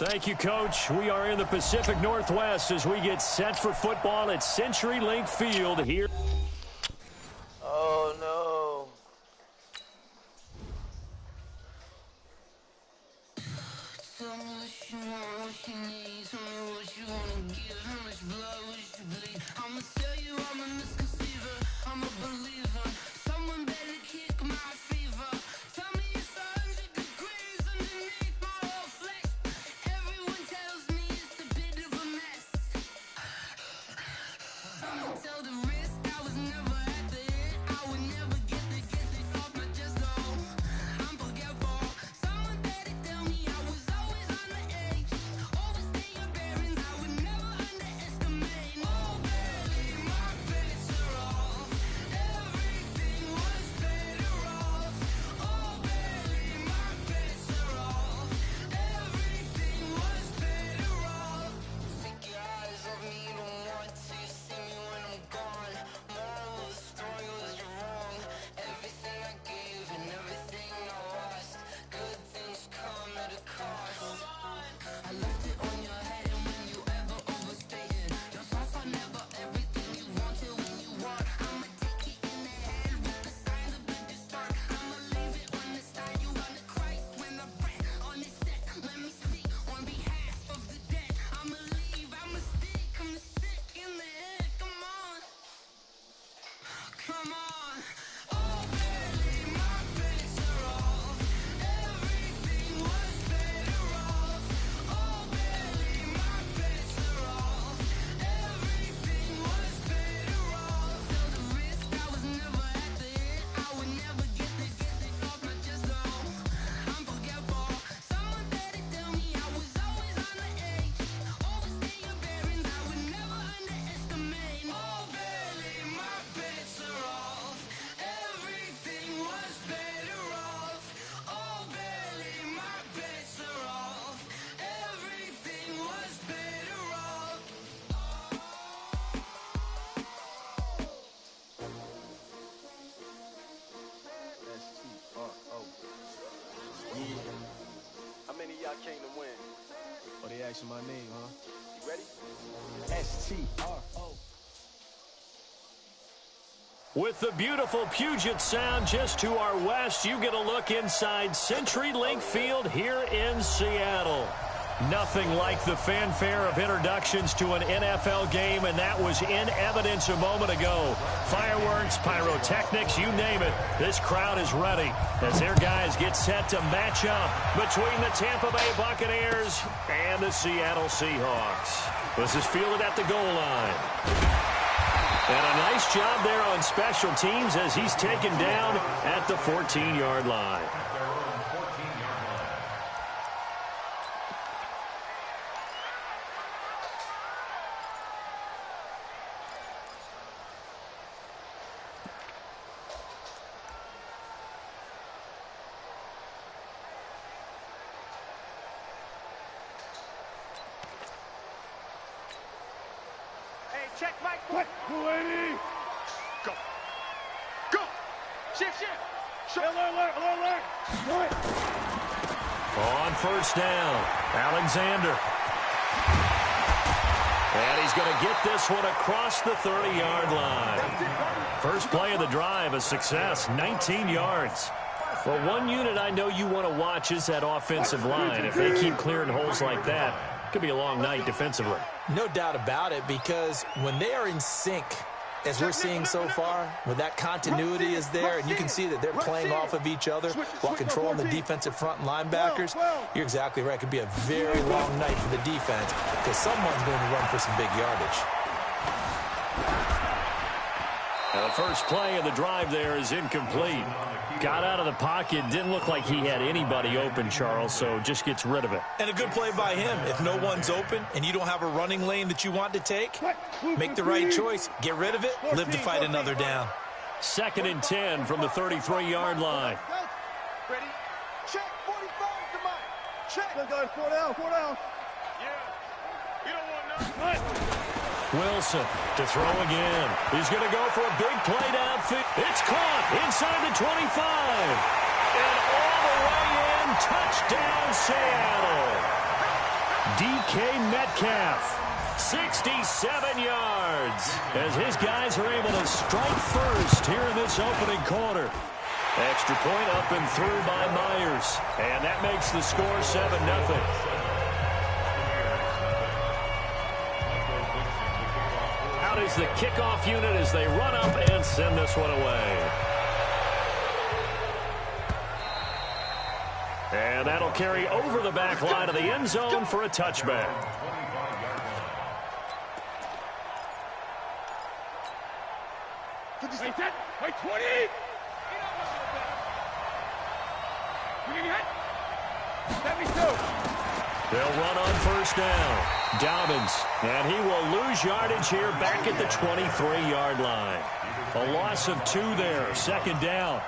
Thank you, Coach. We are in the Pacific Northwest as we get set for football at CenturyLink Field here. Oh, no. Tell me what you want, what you need. Tell me what you want to give. How much blood would you bleed? I'ma tell you I'm a misconceiver. I'm a believer. Someone better kick my fever. Tell me it's 100 degrees underneath my whole flesh. Everyone tells me it's a bit of a mess. I'ma tell the risk I was never at the end. I would never get the off my chest, though. I'm forgetful. Someone better tell me I was always on the edge. Overstay your bearings, I would never underestimate. Oh, barely, my bets are off. Everything was better off. Oh, barely, my bets are off. Everything was better off. Take your eyes off me, don't want to see me when I'm gone. Moral of the story was you're wrong. Everything I gave and everything I lost. Good things come at a cost. I left it on your head, and when you ever overstay it, your thoughts are never everything you wanted when you want. I'ma take it in the head with the signs of a good start. I'ma leave it on the side. You wanna Christ when I press on this set. Let me speak on behalf of the dead. I'ma leave, I'ma stick in the head. Come on, come on. Oh, barely, my bets are off. Everything was better off. Oh, barely, my bets are off. Everything was better off. Tell the risk I was never at the end. I would never get the off my chest, though. I'm forgetful. Someone better tell me I was always on the edge. Overstay your bearings, I would never underestimate. Oh, barely, my bets are off. Everything was better off. Oh, barely, my bets are off. Everything was better off. S-T-R-O. Yeah. How many of y'all came to win? Oh, they asking my name, huh? You ready? S-T-R-O. With the beautiful Puget Sound just to our west, you get a look inside CenturyLink Field here in Seattle. Nothing like the fanfare of introductions to an NFL game, and that was in evidence a moment ago. Fireworks, pyrotechnics, you name it. This crowd is ready as their guys get set to match up between the Tampa Bay Buccaneers and the Seattle Seahawks. This is fielded at the goal line. And a nice job there on special teams as he's taken down at the 14-yard line. Check, Mike. What? 280. Go. Go. Shift. Alert. On first down, Alexander. And he's going to get this one across the 30-yard line. First play of the drive, a success, 19 yards. Well, one unit I know you want to watch is that offensive line. If they keep clearing holes like that, it could be a long night defensively. No doubt about it, because when they are in sync, as we're seeing so far, when that continuity is there, and you can see that they're playing off of each other while controlling the defensive front linebackers, you're exactly right. It could be a very long night for the defense because someone's going to run for some big yardage. Now the first play of the drive there is incomplete. Got out of the pocket, didn't look like he had anybody open, Charles, so just gets rid of it. And a good play by him. If no one's open and you don't have a running lane that you want to take, make the right choice. Get rid of it, live to fight another down. 2nd and 10 from the 33-yard line. Ready? Check. 45 to Mike. Check. Let's go. 4 down. Yeah. You don't want nothing. Wilson to throw again. He's going to go for a big play downfield. It's caught inside the 25. And all the way in, touchdown Seattle. DK Metcalf. 67 yards as his guys are able to strike first here in this opening quarter. Extra point up and through by Myers. And that makes the score 7-0. Out is the kickoff unit as they run up and send this one away. And that'll carry over the back line of the end zone for a touchback. Wait, 20! They'll run on first down. Dobbins, and he will lose yardage here back at the 23-yard line. A loss of 2 there, second down.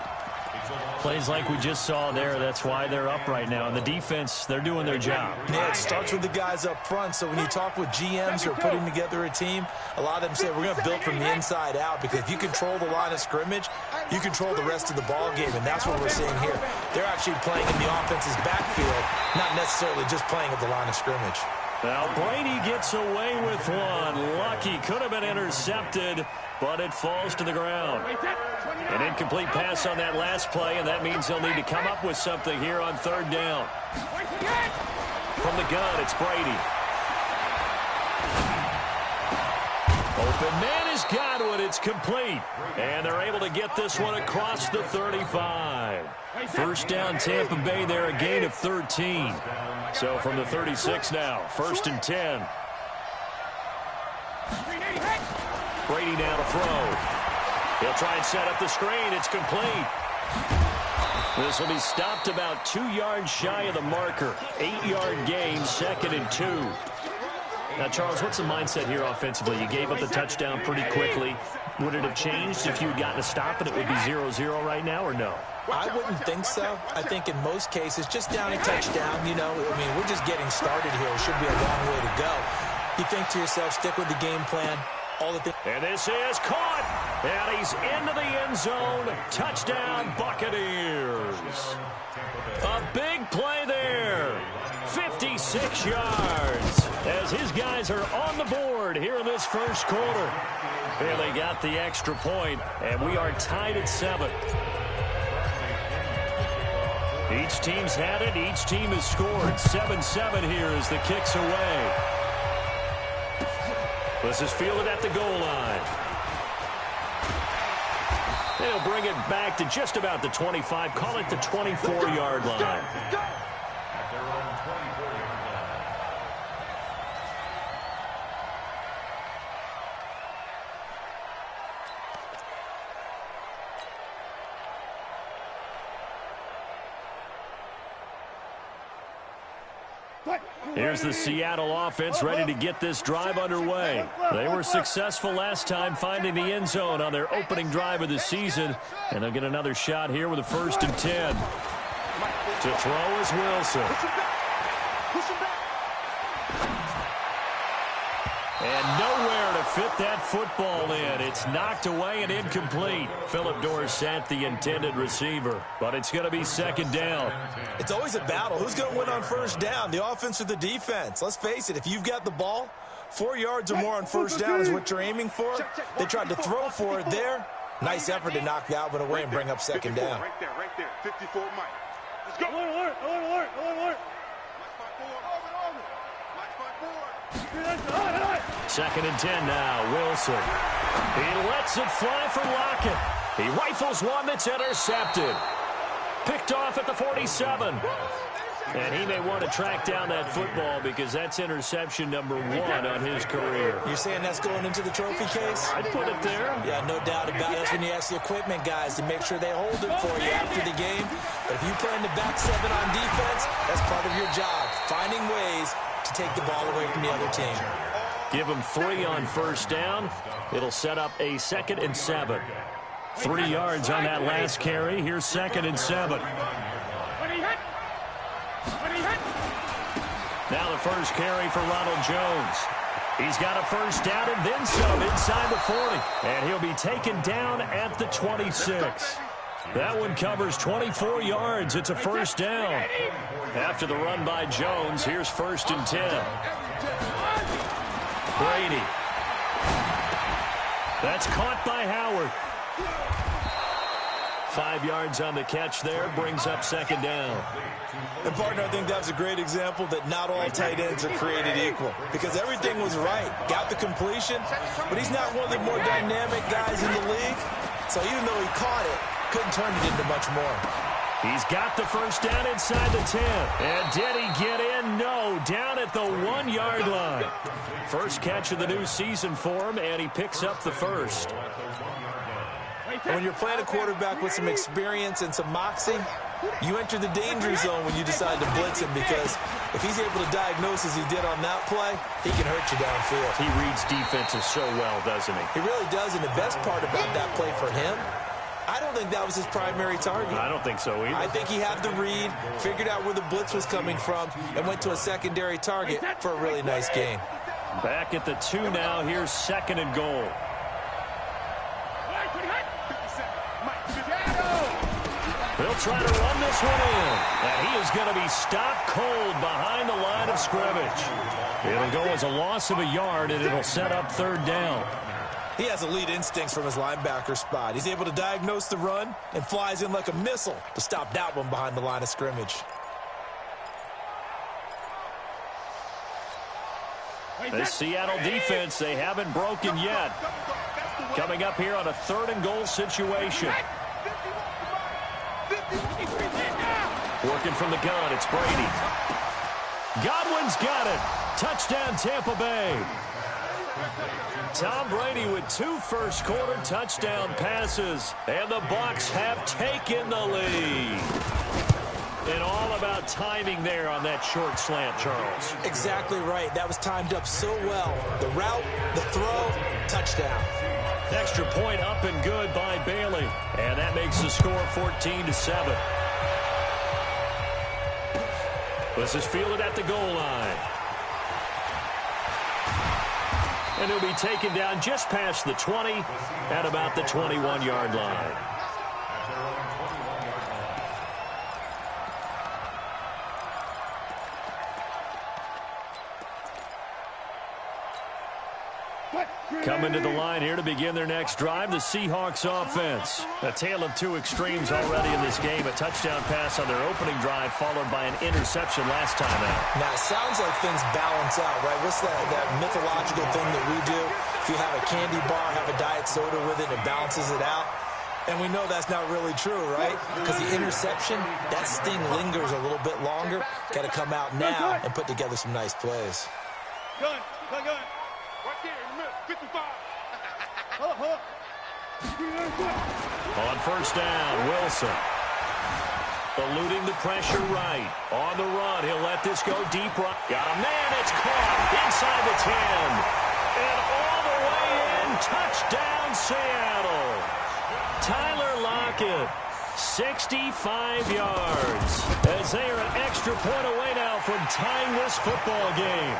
Plays like we just saw there, that's why they're up right now. And the defense, they're doing their job. Yeah, it starts with the guys up front. So when you talk with GMs who are putting together a team, a lot of them say we're going to build from the inside out, because if you control the line of scrimmage, you control the rest of the ball game, and that's what we're seeing here. They're actually playing in the offense's backfield, not necessarily just playing at the line of scrimmage. Now Brady gets away with one. Lucky, could have been intercepted, but it falls to the ground. An incomplete pass on that last play, and that means they'll need to come up with something here on third down. From the gun, it's Brady. Open man is Godwin. It's complete. And they're able to get this one across the 35. First down, Tampa Bay there, a gain of 13. So from the 36 now, 1st and 10. Brady now to throw. He'll try and set up the screen. It's complete. This will be stopped about 2 yards shy of the marker. 8-yard gain, 2nd and 2. Now, Charles, what's the mindset here offensively? You gave up the touchdown pretty quickly. Would it have changed if you had gotten a stop and it would be 0-0 right now, or no? I wouldn't think so. I think in most cases, just down a touchdown, you know, I mean, we're just getting started here. It should be a long way to go. You think to yourself, stick with the game plan. All the things. And this is caught. And he's into the end zone. Touchdown, Buccaneers. A big play there. 56 yards as his guys are on the board here in this first quarter. And they got the extra point, and we are tied at 7. Each team's had it. Each team has scored. 7-7 here as the kick's away. This is fielded at the goal line. They'll bring it back to just about the 25. Call it the 24-yard line. Here's the Seattle offense ready to get this drive underway. They were successful last time finding the end zone on their opening drive of the season, and they'll get another shot here with a 1st and 10. To throw is Wilson. And nowhere to fit that football in. It's knocked away and incomplete. Philip Dorsett, the intended receiver. But it's going to be 2nd down. It's always a battle. Who's going to win on first down, the offense or the defense? Let's face it, if you've got the ball, 4 yards or more on first down is what you're aiming for. They tried to throw for it there. Nice effort to knock that one away and bring up 2nd down. Right there. 54 Mike. Let's go. Alert. 2nd and 10 now. Wilson. He lets it fly for Lockett. He rifles one that's intercepted. Picked off at the 47. And he may want to track down that football because that's interception number 1 on his career. You're saying that's going into the trophy case? I'd put it there. Yeah, no doubt about it. That's when you ask the equipment guys to make sure they hold it for you after the game. But if you play in the back 7 on defense, that's part of your job, finding ways to take the ball away from the other team. Give him 3 on first down. It'll set up a 2nd and 7. 3 yards on that last carry. Here's 2nd and 7. Now the first carry for Ronald Jones. He's got a first down and then some inside the 40. And he'll be taken down at the 26. That one covers 24 yards. It's a first down. After the run by Jones, here's 1st and 10. Brady. That's caught by Howard. 5 yards on the catch there, brings up 2nd down. And, partner, I think that was a great example that not all tight ends are created equal because everything was right. Got the completion, but he's not one of the more dynamic guys in the league. So even though he caught it, couldn't turn it into much more. He's got the first down inside the 10. And did he get in? No, down at the 1-yard line. First catch of the new season for him, and he picks up the first. And when you're playing a quarterback with some experience and some moxie, you enter the danger zone when you decide to blitz him because if he's able to diagnose as he did on that play, he can hurt you downfield. He reads defenses so well, doesn't he? He really does, and the best part about that play for him, I don't think that was his primary target. I don't think so either. I think he had the read, figured out where the blitz was coming from, and went to a secondary target for a really nice gain. Back at the 2 now. Here's 2nd and goal. He'll try to run this one in. And he is going to be stopped cold behind the line of scrimmage. It'll go as a loss of a yard, and it'll set up 3rd down. He has elite instincts from his linebacker spot. He's able to diagnose the run and flies in like a missile to stop that one behind the line of scrimmage. This Seattle defense, they haven't broken yet. Coming up here on a 3rd and goal situation. Working from the gun, it's Brady. Godwin's got it. Touchdown, Tampa Bay. Tom Brady with 2 first-quarter touchdown passes. And the Bucs have taken the lead. And all about timing there on that short slant, Charles. Exactly right. That was timed up so well. The route, the throw, touchdown. Extra point up and good by Bailey. And that makes the score 14-7. This is fielded at the goal line. And he'll be taken down just past the 20 at about the 21-yard line. Coming to the line here to begin their next drive, the Seahawks offense. A tale of 2 extremes already in this game. A touchdown pass on their opening drive followed by an interception last time out. Now, it sounds like things balance out, right? What's that mythological thing that we do? If you have a candy bar, have a diet soda with it, it balances it out. And we know that's not really true, right? Because the interception, that sting lingers a little bit longer. Got to come out now and put together some nice plays. Gun. Right there in the middle, 55. On first down, Wilson. Eluding the pressure right. On the run, he'll let this go deep right. Got a man, it's caught inside the 10. And all the way in, touchdown Seattle. Tyler Lockett, 65 yards. As they are an extra point away now from tying this football game.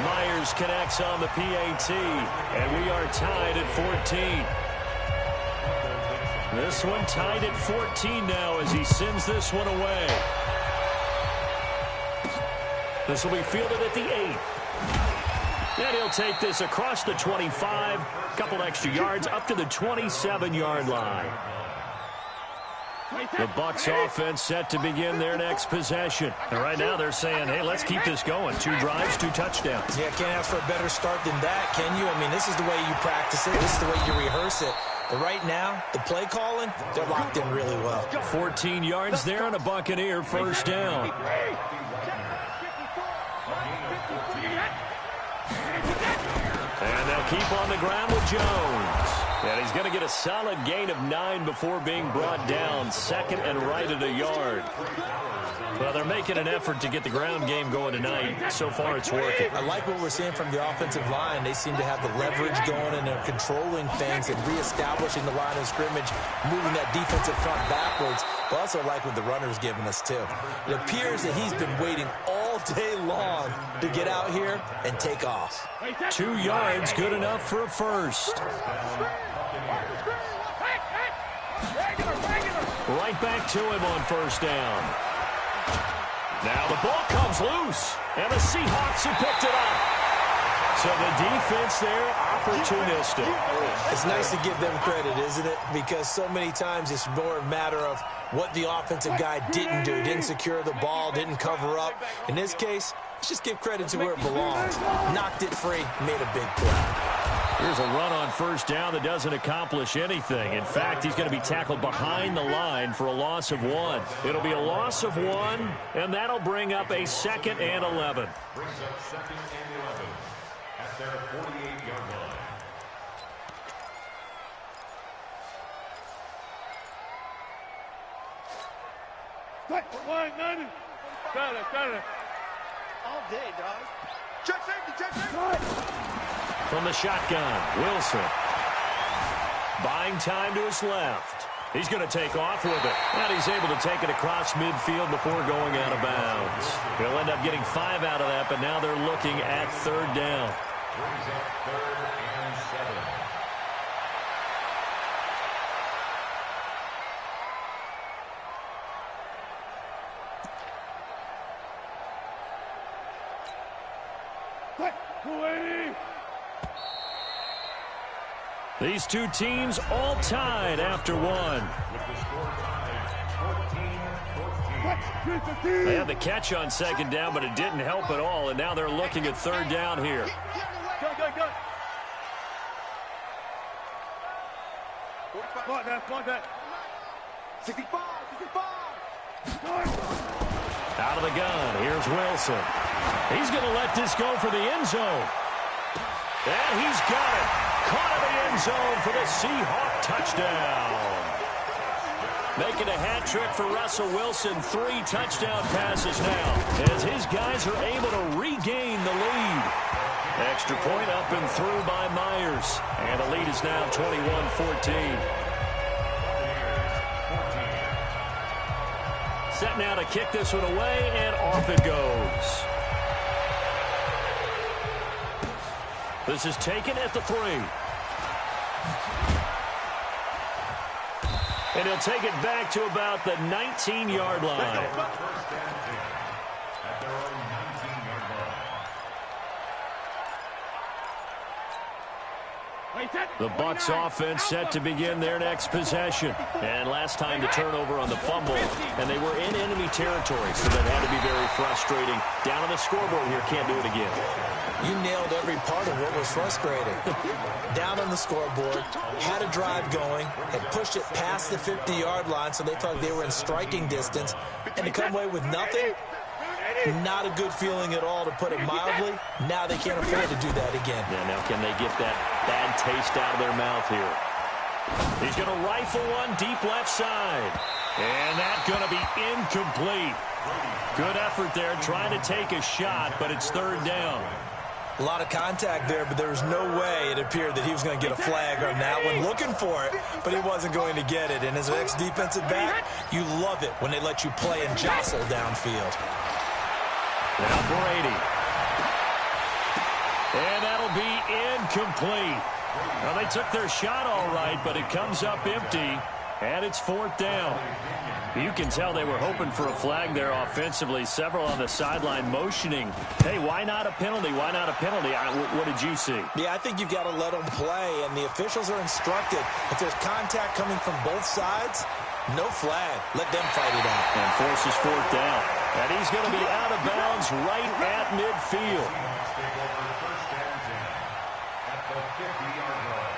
Myers connects on the PAT, and we are tied at 14. This one tied at 14 now as he sends this one away. This will be fielded at the 8. And he'll take this across the 25, a couple extra yards up to the 27-yard line. The Bucs offense set to begin their next possession. And right now they're saying, hey, let's keep this going. 2 drives, 2 touchdowns. Yeah, can't ask for a better start than that, can you? I mean, this is the way you practice it. This is the way you rehearse it. But right now, the play calling, they're locked in really well. 14 yards there on a Buccaneer first down. And they'll keep on the ground with Jones. And he's going to get a solid gain of 9 before being brought down. 2nd and right at a yard. Well, they're making an effort to get the ground game going tonight. So far, it's working. I like what we're seeing from the offensive line. They seem to have the leverage going, and they're controlling things and reestablishing the line of scrimmage, moving that defensive front backwards. But also like what the runner's giving us, too. It appears that he's been waiting all day long to get out here and take off. 2 yards, good enough for a first. Right back to him on first down. Now the ball comes loose, and the Seahawks have picked it up. So the defense there, opportunistic. It's nice to give them credit, isn't it? Because so many times it's more a matter of what the offensive guy didn't do. Didn't secure the ball, didn't cover up. In this case, let's just give credit to where it belongs. Knocked it free, made a big play. Here's a run on first down that doesn't accomplish anything. In fact, he's going to be tackled behind the line for a loss of 1. It'll be a loss of 1, and that'll bring up a 2nd and 11. Brings up 2nd and 11 at their 48-yard line. Got it. All day, dog. Check safety. From the shotgun, Wilson. Buying time to his left. He's going to take off with it. And he's able to take it across midfield before going out of bounds. He'll end up getting 5 out of that, but now they're looking at 3rd down. Brings up 3rd and 7. These two teams all tied after 1. With the score tied 14-14. They had the catch on 2nd down, but it didn't help at all, and now they're looking at 3rd down here. Go. Point that. 65. Out of the gun, here's Wilson. He's going to let this go for the end zone. And he's got it. Caught in the end zone for the Seahawk touchdown. Making a hat trick for Russell Wilson. 3 touchdown passes now as his guys are able to regain the lead. Extra point up and through by Myers. And the lead is now 21-14. Set now to kick this one away, and off it goes. This is taken at the 3. And he'll take it back to about the 19-yard line. First down at their own 19-yard line. The Bucs offense set to begin their next possession. And last time the turnover on the fumble, and they were in enemy territory, so that had to be very frustrating. Down on the scoreboard here, can't do it again. You nailed every part of what was frustrating. Down on the scoreboard, had a drive going, had pushed it past the 50-yard line, so they thought they were in striking distance, and to come away with nothing, not a good feeling at all, to put it mildly. Now they can't afford to do that again. Yeah, now can they get that bad taste out of their mouth here? He's going to rifle one deep left side. And that's going to be incomplete. Good effort there trying to take a shot, but it's 3rd down. A lot of contact there, but there was no way it appeared that he was going to get a flag on that one. Looking for it, but he wasn't going to get it. And as an ex-defensive back, you love it when they let you play and jostle downfield. Now Brady. And that'll be incomplete. Well, they took their shot all right, but it comes up empty, and it's 4th down. You can tell they were hoping for a flag there offensively. Several on the sideline motioning, hey, why not a penalty? Why not a penalty? What did you see? Yeah, I think you've got to let them play, and the officials are instructed. If there's contact coming from both sides, no flag. Let them fight it out. And forces 4th down. And he's going to be out of bounds right at midfield. Take over first and 10 at the 50-yard line.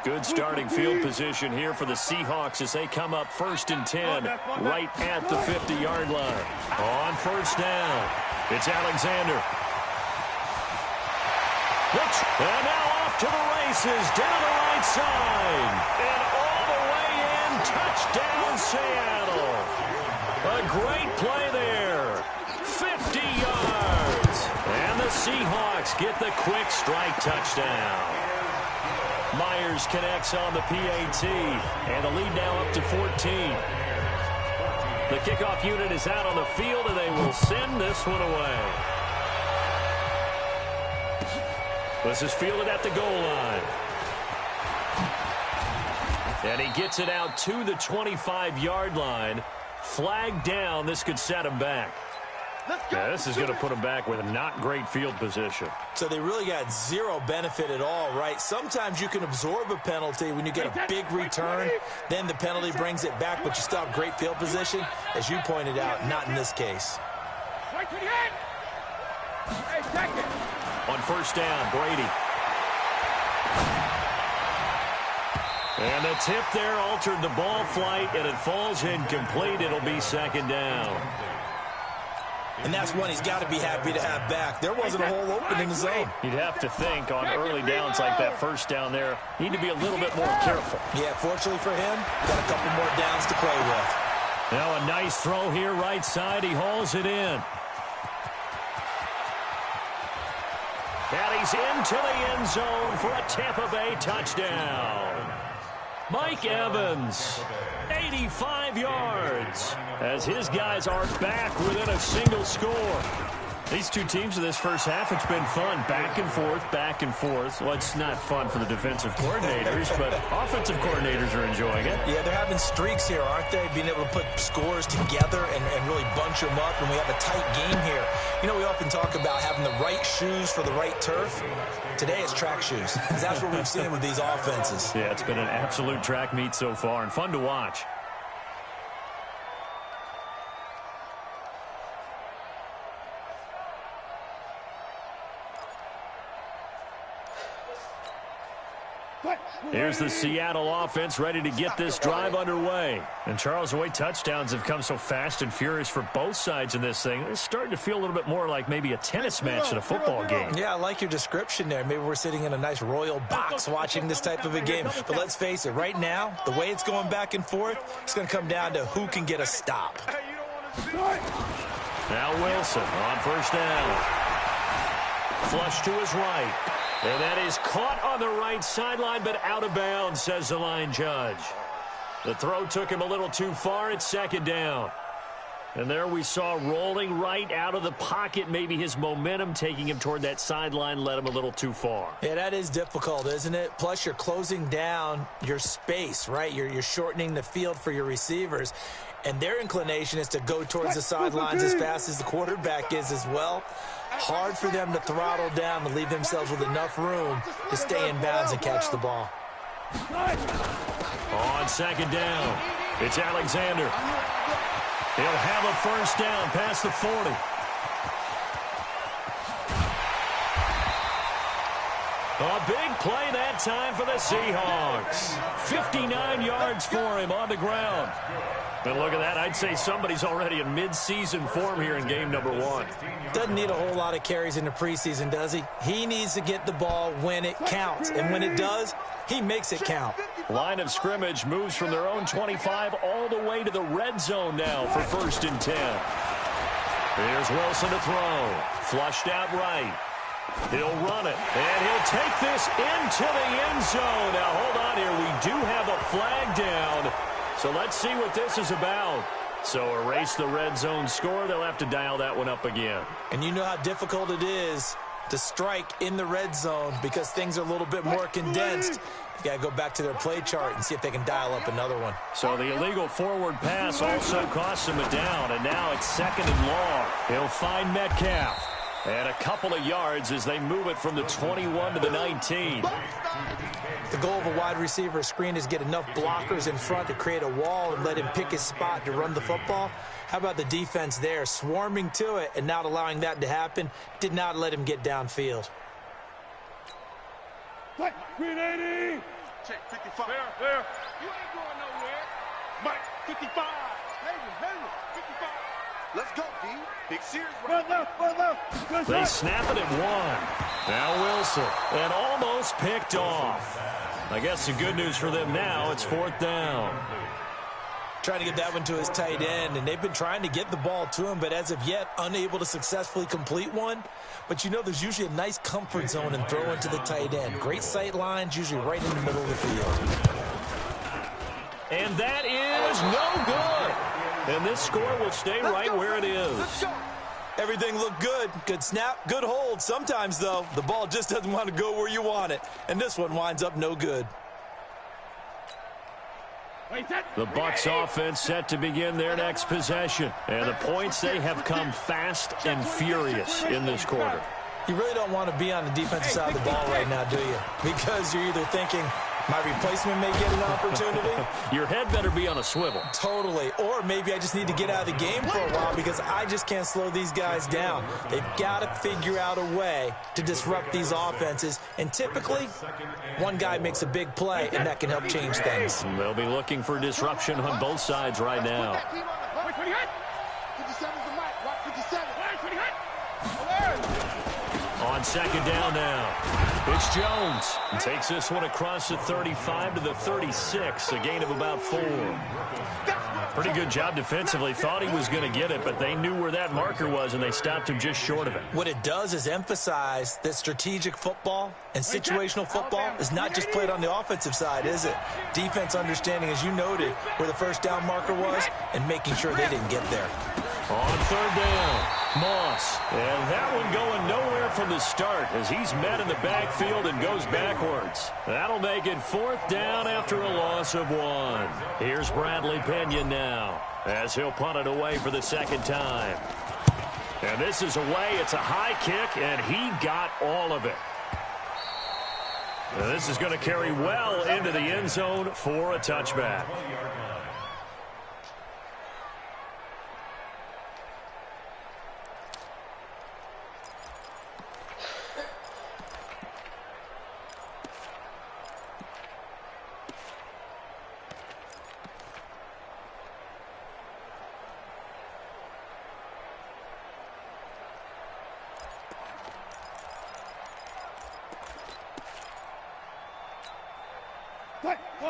Good starting field position here for the Seahawks as they come up 1st and 10 right at the 50-yard line. On first down, it's Alexander. And now off to the races down the right side. And all the way in, touchdown Seattle. A great play there. 50 yards. And the Seahawks get the quick strike touchdown. Myers connects on the PAT, and the lead now up to 14. The kickoff unit is out on the field, and they will send this one away. This is fielded at the goal line. And he gets it out to the 25-yard line. Flag down. This could set him back. Yeah, this is going to put him back with a not great field position. So they really got zero benefit at all, right? Sometimes you can absorb a penalty when you get a big return. Then the penalty brings it back, but you still have great field position. As you pointed out, not in this case. On first down, Brady. And the tip there altered the ball flight, and it falls incomplete. It'll be second down. And that's one he's got to be happy to have back. There wasn't a hole open in the zone. You'd have to think on early downs like that first down there, need to be a little bit more careful. Yeah, fortunately for him, got a couple more downs to play with. Now a nice throw here, right side. He hauls it in. And he's into the end zone for a Tampa Bay touchdown. Mike Evans, 85 yards, as his guys are back within a single score. These two teams in this first half, it's been fun. Back and forth, back and forth. Well, it's not fun for the defensive coordinators, but offensive coordinators are enjoying it. Yeah, they're having streaks here, aren't they? Being able to put scores together and really bunch them up, and we have a tight game here. You know, we often talk about having the right shoes for the right turf. Today it's track shoes, because that's what we've seen with these offenses. Yeah, it's been an absolute track meet so far, and fun to watch. Here's the Seattle offense ready to get this drive underway. And Charles, the way touchdowns have come so fast and furious for both sides in this thing, it's starting to feel a little bit more like maybe a tennis match than a football game. Yeah, I like your description there. Maybe we're sitting in a nice royal box watching this type of a game. But let's face it, right now, the way it's going back and forth, it's going to come down to who can get a stop. Now Wilson on first down. Flush to his right. And that is caught on the right sideline, but out of bounds, says the line judge. The throw took him a little too far. It's second down. And there we saw rolling right out of the pocket. Maybe his momentum taking him toward that sideline led him a little too far. Yeah, that is difficult, isn't it? Plus, you're closing down your space, right? You're shortening the field for your receivers. And their inclination is to go towards the sidelines as fast as the quarterback is as well. Hard for them to throttle down to leave themselves with enough room to stay in bounds and catch the ball. On second down, it's Alexander. He'll have a first down past the 40. A big play that time for the Seahawks. 59 yards for him on the ground. And look at that. I'd say somebody's already in mid-season form here in game number 1. Doesn't need a whole lot of carries in the preseason, does he? He needs to get the ball when it counts. And when it does, he makes it count. Line of scrimmage moves from their own 25 all the way to the red zone now for 1st and 10. Here's Wilson to throw. Flushed out right. He'll run it, and he'll take this into the end zone. Now, hold on here. We do have a flag down, so let's see what this is about. So erase the red zone score. They'll have to dial that one up again. And you know how difficult it is to strike in the red zone because things are a little bit more condensed. You got to go back to their play chart and see if they can dial up another one. So the illegal forward pass also costs him a down, and now it's 2nd and long. He'll find Metcalf. And a couple of yards as they move it from the 21 to the 19. The goal of a wide receiver screen is get enough blockers in front to create a wall and let him pick his spot to run the football. How about the defense there, swarming to it and not allowing that to happen? Did not let him get downfield. Green 80. Check 55. There. You ain't going nowhere. Mike, 55. Hayden, 55. Let's go, D. Big series. Run left. They snap it at 1. Now Wilson. And almost picked off. I guess the good news for them now, it's 4th down. Trying to get that one to his tight end, and they've been trying to get the ball to him, but as of yet, unable to successfully complete one. But you know there's usually a nice comfort zone in throwing to the tight end. Great sight lines, usually right in the middle of the field. And that is no good. And this score will stay right where it is. Everything looked good. Good snap, good hold. Sometimes, though, the ball just doesn't want to go where you want it. And this one winds up no good. The Bucs offense set to begin their next possession. And the points, they have come fast and furious in this quarter. You really don't want to be on the defensive side of the ball right now, do you? Because you're either thinking, my replacement may get an opportunity. Your head better be on a swivel. Totally. Or maybe I just need to get out of the game for a while because I just can't slow these guys down. They've got to figure out a way to disrupt these offenses. And typically, one guy makes a big play, and that can help change things. They'll be looking for disruption on both sides right now. On second down now, it's Jones. He takes this one across the 35 to the 36, a gain of about 4. Pretty good job defensively. Thought he was going to get it, but they knew where that marker was, and they stopped him just short of it. What it does is emphasize that strategic football and situational football is not just played on the offensive side, is it? Defense understanding, as you noted, where the first down marker was and making sure they didn't get there. On third down, Moss. And that one going nowhere from the start as he's met in the backfield and goes backwards. That'll make it 4th down after a loss of 1. Here's Bradley Pinion now as he'll punt it away for the second time. And this is away. It's a high kick, and he got all of it. And this is going to carry well into the end zone for a touchback.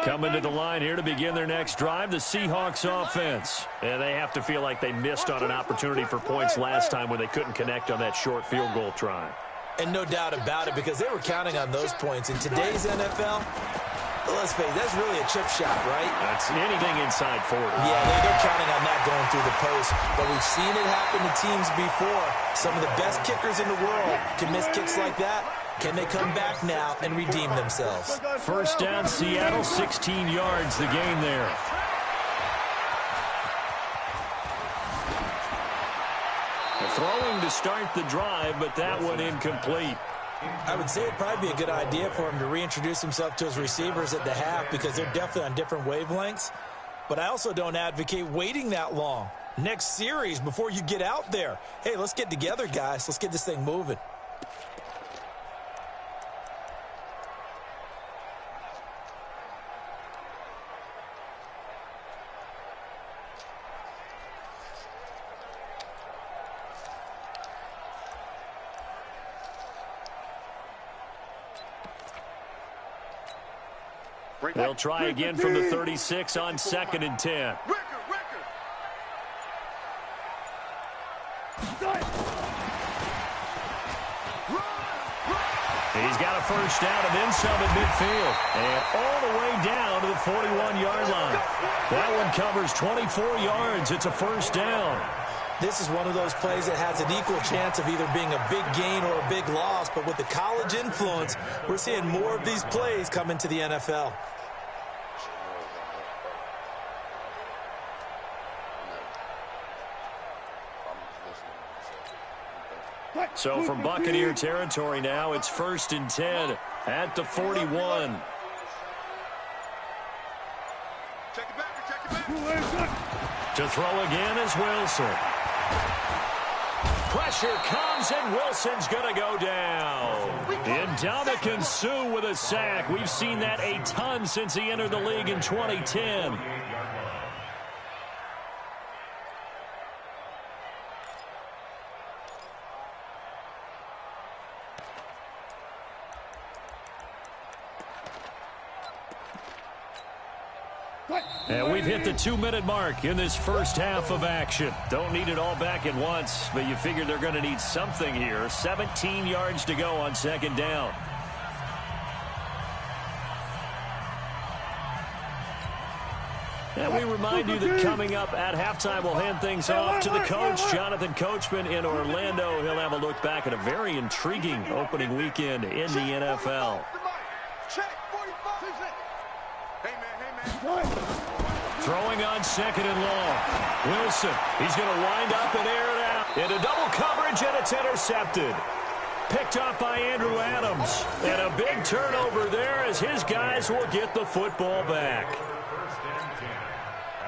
Coming to the line here to begin their next drive, the Seahawks offense. And they have to feel like they missed on an opportunity for points last time when they couldn't connect on that short field goal try. And no doubt about it, because they were counting on those points. In today's NFL, let's face it, that's really a chip shot, right? That's anything inside 40. Yeah, they're counting on that going through the post. But we've seen it happen to teams before. Some of the best kickers in the world can miss kicks like that. Can they come back now and redeem themselves? First down, Seattle, 16 yards, the gain there. Throwing to start the drive, but that one incomplete. I would say it'd probably be a good idea for him to reintroduce himself to his receivers at the half because they're definitely on different wavelengths. But I also don't advocate waiting that long. Next series before you get out there. Hey, let's get together, guys. Let's get this thing moving. They'll try again from the 36 on 2nd and 10. He's got a first down and then some at midfield. And all the way down to the 41-yard line. That one covers 24 yards. It's a first down. This is one of those plays that has an equal chance of either being a big gain or a big loss. But with the college influence, we're seeing more of these plays come into the NFL. So from Buccaneer territory now, it's 1st and 10 at the 41. To throw again is Wilson. Pressure comes, and Wilson's going to go down. Ndamukong Suh with a sack. We've seen that a ton since he entered the league in 2010. And we've hit the 2-minute mark in this first half of action. Don't need it all back at once, but you figure they're going to need something here. 17 yards to go on 2nd down. And we remind you that coming up at halftime, we'll hand things off to the coach, Jonathan Coachman in Orlando. He'll have a look back at a very intriguing opening weekend in the NFL. Check, 45. Hey, man. Throwing on second and long. Wilson, he's going to wind up and air it out. Into double coverage, and it's intercepted. Picked up by Andrew Adams. And a big turnover there as his guys will get the football back.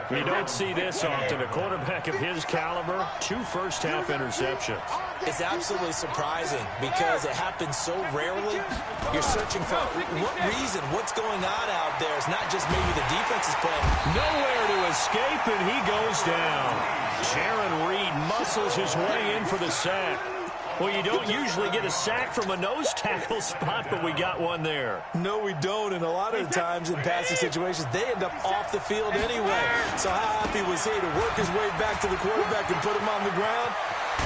You don't see this often. A quarterback of his caliber, 2 first-half interceptions. It's absolutely surprising because it happens so rarely. You're searching for what reason, what's going on out there. It's not just maybe the defense is playing. Nowhere to escape, and he goes down. Jaron Reed muscles his way in for the sack. Well, you don't usually get a sack from a nose tackle spot, but we got one there. No, we don't, and a lot of the times in passing situations, they end up off the field anyway. So how happy was he to work his way back to the quarterback and put him on the ground?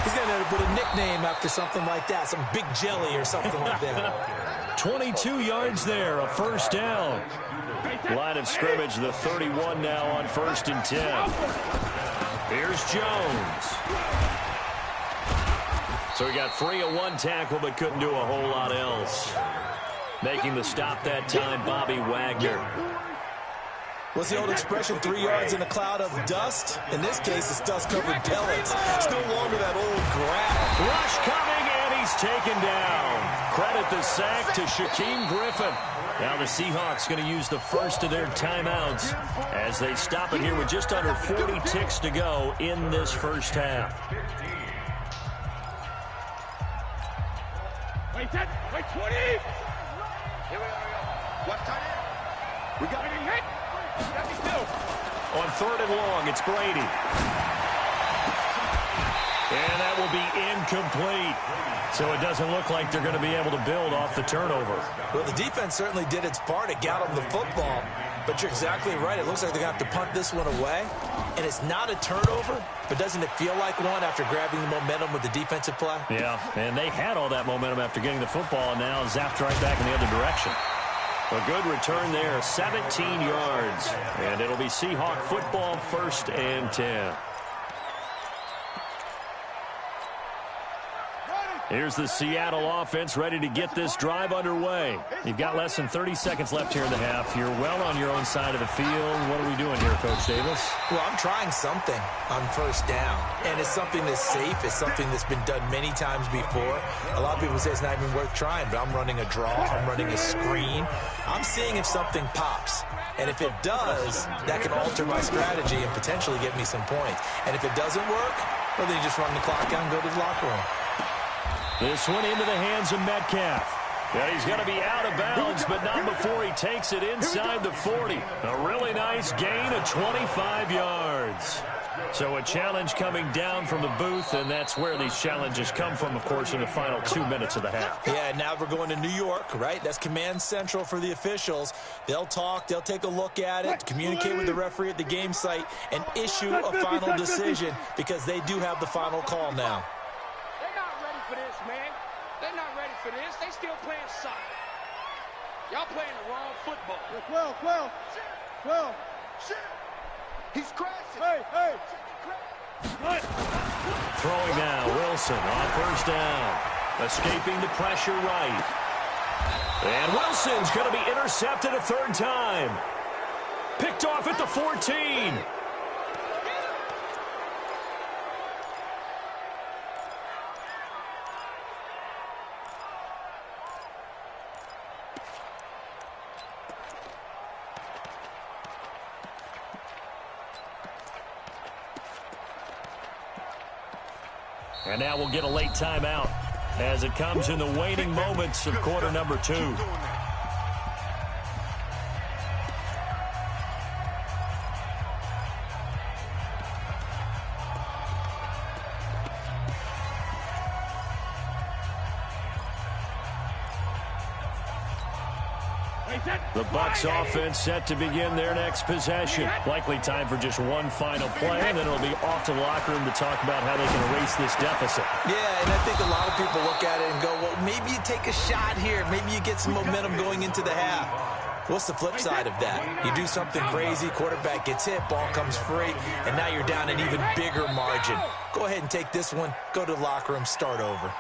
He's going to end up with a nickname after something like that, some Big Jelly or something like that. 22 yards there, a first down. Line of scrimmage, the 31 now on 1st and 10. Here's Jones. So he got free of 1 tackle, but couldn't do a whole lot else. Making the stop that time, Bobby Wagner. What's the old expression, 3 yards in a cloud of dust? In this case, it's dust-covered pellets. It's no longer that old grass. Rush coming, and he's taken down. Credit the sack to Shaquem Griffin. Now the Seahawks going to use the first of their timeouts as they stop it here with just under 40 ticks to go in this first half. Wait 10, wait 20. Here we are. What time? We got it hit. On 3rd and long, it's Brady. And that will be incomplete. So it doesn't look like they're going to be able to build off the turnover. Well, the defense certainly did its part. It got them the football. But you're exactly right. It looks like they're going to have to punt this one away. And it's not a turnover, but doesn't it feel like one after grabbing the momentum with the defensive play? Yeah, and they had all that momentum after getting the football, and now zapped right back in the other direction. A good return there, 17 yards. And it'll be Seahawk football, 1st and 10. Here's the Seattle offense ready to get this drive underway. You've got less than 30 seconds left here in the half. You're well on your own side of the field. What are we doing here, Coach Davis? Well, I'm trying something on 1st down. And it's something that's safe. It's something that's been done many times before. A lot of people say it's not even worth trying, but I'm running a draw. I'm running a screen. I'm seeing if something pops. And if it does, that can alter my strategy and potentially get me some points. And if it doesn't work, well, then you just run the clock out and go to the locker room. This one into the hands of Metcalf. Yeah, he's going to be out of bounds, but not before he takes it inside the 40. A really nice gain of 25 yards. So a challenge coming down from the booth, and that's where these challenges come from, of course, in the final 2 minutes of the half. Yeah, now we're going to New York, right? That's command central for the officials. They'll talk, they'll take a look at it, communicate with the referee at the game site, and issue a final decision because they do have the final call now. For this, man. They're not ready for this. They still playing soccer. Y'all playing the wrong football. 12. He's crashing. Hey. Throwing now, Wilson on 1st down. Escaping the pressure right. And Wilson's going to be intercepted a 3rd time. Picked off at the 14. And now we'll get a late timeout as it comes in the waning moments of quarter number 2. The Bucs offense set to begin their next possession. Likely time for just one final play, and then it'll be off to the locker room to talk about how they can erase this deficit. Yeah, and I think a lot of people look at it and go, well, maybe you take a shot here. Maybe you get some momentum going into the half. What's the flip side of that? You do something crazy, quarterback gets hit, ball comes free, and now you're down an even bigger margin. Go ahead and take this one, go to the locker room, start over.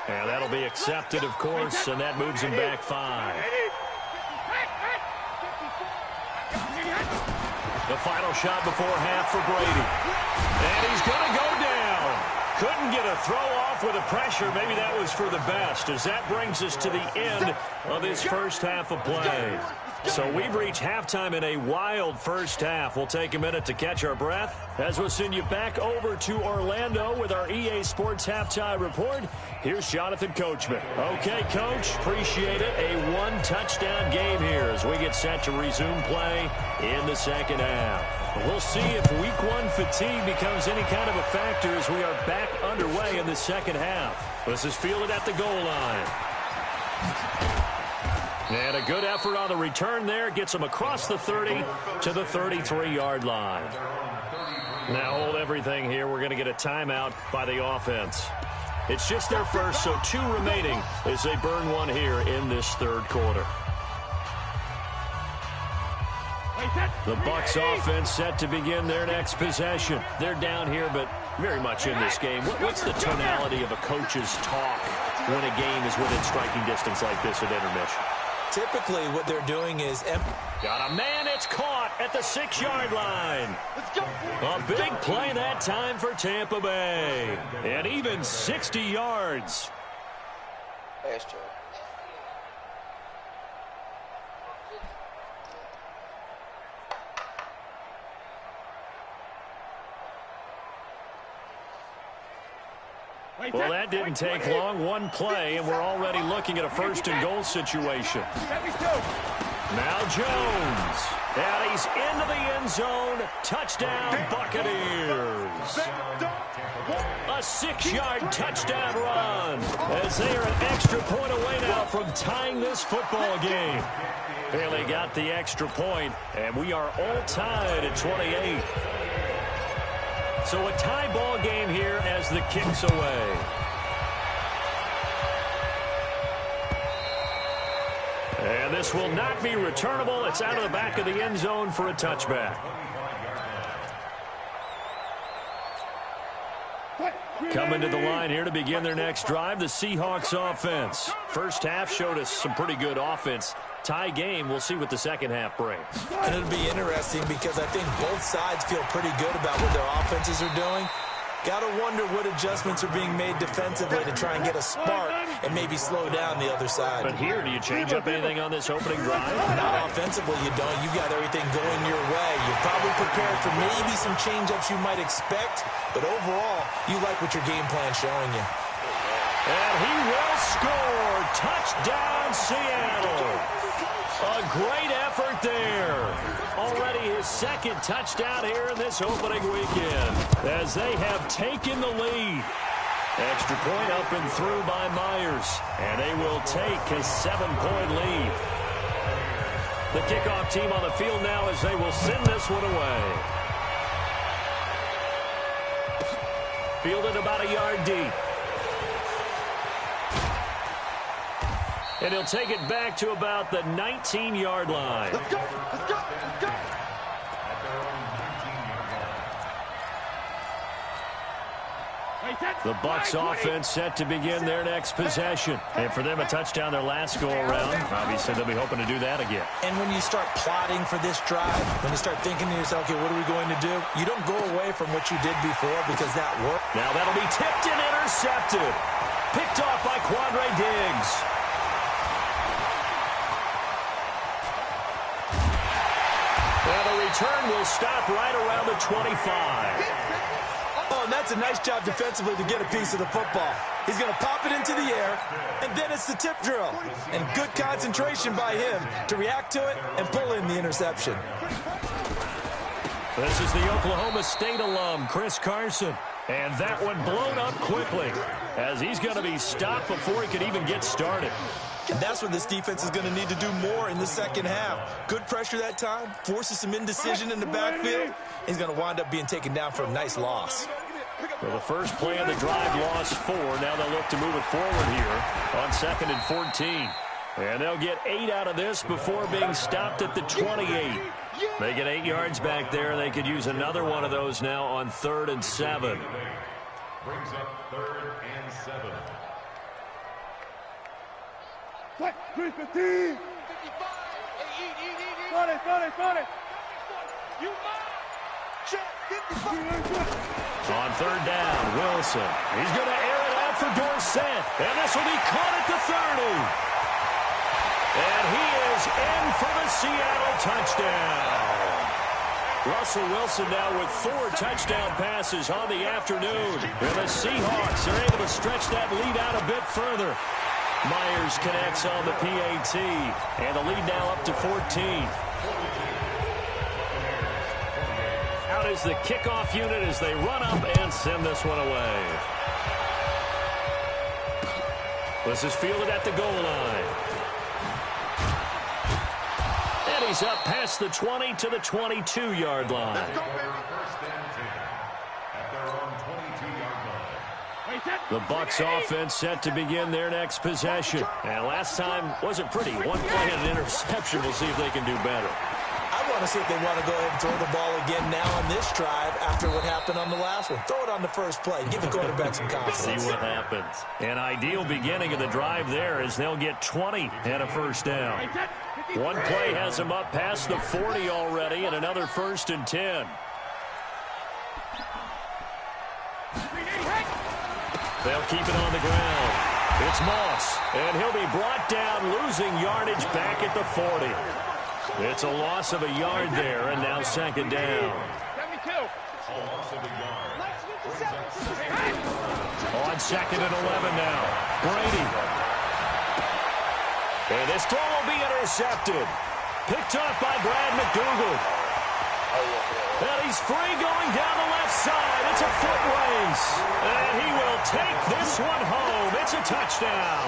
And that'll be accepted, of course, and that moves him back 5. The final shot before half for Brady. And he's going to go down. Couldn't get a throw off with the pressure. Maybe that was for the best, as that brings us to the end of this first half of play. So we've reached halftime in a wild first half. We'll take a minute to catch our breath as we'll send you back over to Orlando with our EA Sports Halftime Report. Here's Jonathan Coachman. Okay, Coach, appreciate it. A one-touchdown game here as we get set to resume play in the second half. We'll see if week one fatigue becomes any kind of a factor as we are back underway in the second half. This is fielded at the goal line. And a good effort on the return there. Gets them across the 30 to the 33-yard line. Now hold everything here. We're going to get a timeout by the offense. It's just their first, so 2 remaining as they burn one here in this third quarter. The Bucs offense set to begin their next possession. They're down here, but very much in this game. What's the tonality of a coach's talk when a game is within striking distance like this at intermission? Typically, what they're doing is... Got a man, it's caught at the 6-yard line. A big play that time for Tampa Bay. And even 60 yards. That's true. Well, that didn't take long. One play, and we're already looking at a first-and-goal situation. Now Jones. And he's into the end zone. Touchdown, Buccaneers. A 6-yard touchdown run as they are an extra point away now from tying this football game. Bailey got the extra point, and we are all tied at 28. So a tie ball game here as the kick's away. And this will not be returnable. It's out of the back of the end zone for a touchback. Coming to the line here to begin their next drive, the Seahawks offense. First half showed us some pretty good offense. Tie game, we'll see what the second half brings. And it'll be interesting because I think both sides feel pretty good about what their offenses are doing. Got to wonder what adjustments are being made defensively to try and get a spark and maybe slow down the other side. But here, do you change up anything on this opening drive? Not offensively, you don't. You got everything going your way. You're probably prepared for maybe some change-ups you might expect, but overall, you like what your game plan's showing you. And he will score. Touchdown, Seattle. A great effort there. Already his second touchdown here in this opening weekend as they have taken the lead. Extra point up and through by Myers, and they will take a 7-point lead. The kickoff team on the field now as they will send this one away. Fielded about a yard deep. And he'll take it back to about the 19-yard line. Let's go. Let's go. Let's go. The Bucs offense set to begin their next possession. And for them, a touchdown their last go-around. Obviously, they'll be hoping to do that again. And when you start plotting for this drive, when you start thinking to yourself, okay, what are we going to do? You don't go away from what you did before because that worked. Now that'll be tipped and intercepted. Picked off by Quandre Diggs. Now the return will stop right around the 25. Oh, and that's a nice job defensively to get a piece of the football. He's going to pop it into the air, and then it's the tip drill. And good concentration by him to react to it and pull in the interception. This is the Oklahoma State alum, Chris Carson. And that one blown up quickly as he's going to be stopped before he could even get started. And that's what this defense is going to need to do more in the second half. Good pressure that time, forces some indecision in the backfield. He's going to wind up being taken down for a nice loss. Well, the first play of the drive lost 4. Now they'll look to move it forward here on 2nd and 14. And they'll get 8 out of this before being stopped at the 28. They get 8 yards back there. They could use another one of those now on 3rd and 7. Brings up 3rd and 7. What? 315. 55. Got it. On third down, Wilson. He's going to air it out for Dorsett. And this will be caught at the 30. And he is in for the Seattle touchdown. Russell Wilson now with 4 touchdown passes on the afternoon. And the Seahawks are able to stretch that lead out a bit further. Myers connects on the PAT. And the lead now up to 14. Out is the kickoff unit as they run up and send this one away. This is fielded at the goal line. And he's up past the 20 to the 22-yard line. The Bucs offense set to begin their next possession. And last time wasn't pretty. One play and an interception. We'll see if they can do better. I want to see if they want to go ahead and throw the ball again now on this drive after what happened on the last one. Throw it on the first play. Give the quarterback some confidence. See what happens. An ideal beginning of the drive there as they'll get 20 and a first down. One play has them up past the 40 already and another 1st and 10. They'll keep it on the ground. It's Moss, and he'll be brought down, losing yardage back at the 40. It's a loss of a yard there, and now 2nd down. On 2nd and 11 now. Brady. And this throw will be intercepted. Picked up by Brad McDougal. And he's free going down the left side. It's a foot race. And he will take this one home. It's a touchdown.